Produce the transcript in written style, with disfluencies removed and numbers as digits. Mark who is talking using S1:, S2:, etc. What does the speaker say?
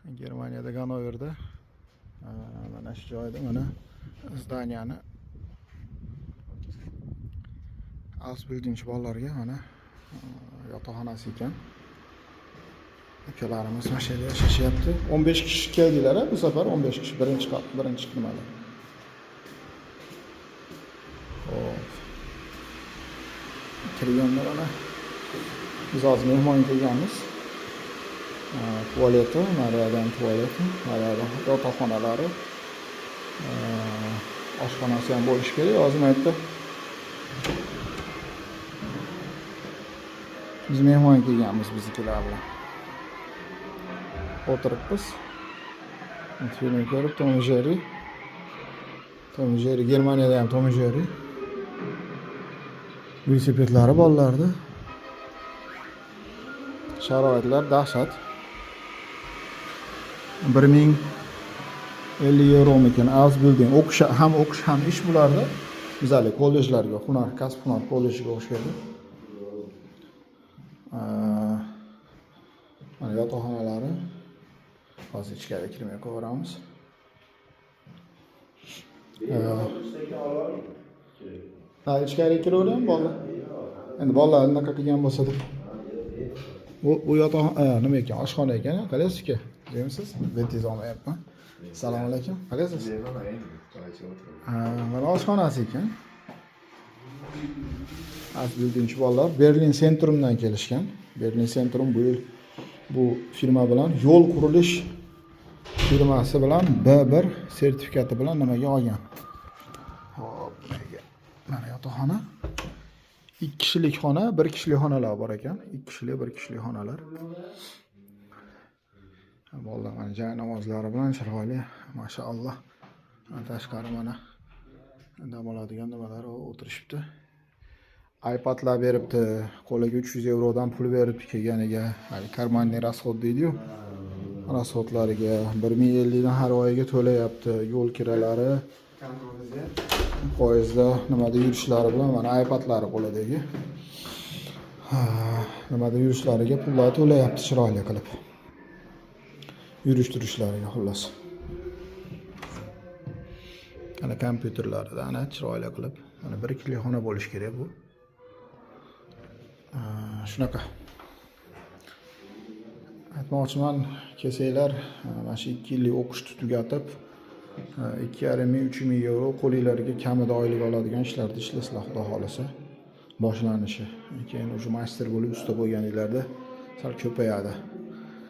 S1: Germaniyada Ganoverda mana shu joyda mana zdaniyani Ausbildung bolalarga mana yotoqxonasi ekan. Ukalarimiz mana shu yerda yashashyapti. 15 kishi keldilar, bu safar 15 kishi birinchi nimada. Xo'p. Kirganlar ana biz hozir mehmon kelganmiz. Tualeti, Mariyadan tualeti, Mariyada yotoqxonalari, oshxonasi ham bo'lishi kerak. Hozir aytdi. Biz mehmon kelganmiz biznikilar bilan. O'tiribmiz. Film ko'rib, Tom Jerry Germaniyada ham Tom Jerry. Velosipedlari bolalarda. Sharoitlar dahshat. 1050 euro ekan Ausbildung. O'qish ham ish bularda. Bizali kollejlarga, kasb-hunar kollejiga o'xshaydi. Mana yotoqxonalari. Hozir ichkariga kirmay ko'ramiz. İçkariga kiraveram bolalar. Endi bolalar unaqa qilgan bo'lsa-da. Bu yotoqxona nima ekan? Oshxona ekan, qalaysiz-ki? Deysiz? Betiz olmayapman. Assalomu alaykum. Qalaysiz? Mana oshxonasi ekan. Ausbildung bolalar Berlin sentrumdan kelishgan. Berlin sentrum bu firma bilan yo'l qurilish firmasi bilan B1 sertifikati bilan nimaga olgan. Hop, mana yotoqxona. 2 kishilik xona, 1 kishilik xonalar bor ekan. 2 kishilik, 1 kishilik xonalar. Bolalar mana joy namozlari bilan chiroyli, mashaalloh. Tashqari mana dam oladigan nimalar o'tirishibdi. iPadlar beribdi. Qo'liga 300 yevrodan pul beribdi kelganiga. Karmanniy расход deydi-yu. Rasxodlariga 1050 dan har oyiga to'layapti. Yo'l kiralari, poyezdda nimada yurishlari bilan mana iPadlari qo'lidagi. Nimada yurishlariga pullar to'layapti chiroyli qilib. Yurish-turishlariga xullas. Ana kompyuterlarida ana chiroyli qilib, mana 1 kishilik xona bo'lish kerak bu. Shunaqa. Aytmoqchiman, kelsanglar, mana shu 2 yillik o'qishni tugatib, 2,5-3 ming euro qo'linglarga kamida oylik oladigan ishlarda ishlasizlar, xudo xolasa. Boshlanishi. Keyin o'sha master bo'lib usta bo'lganinglarda sal ko'payadi.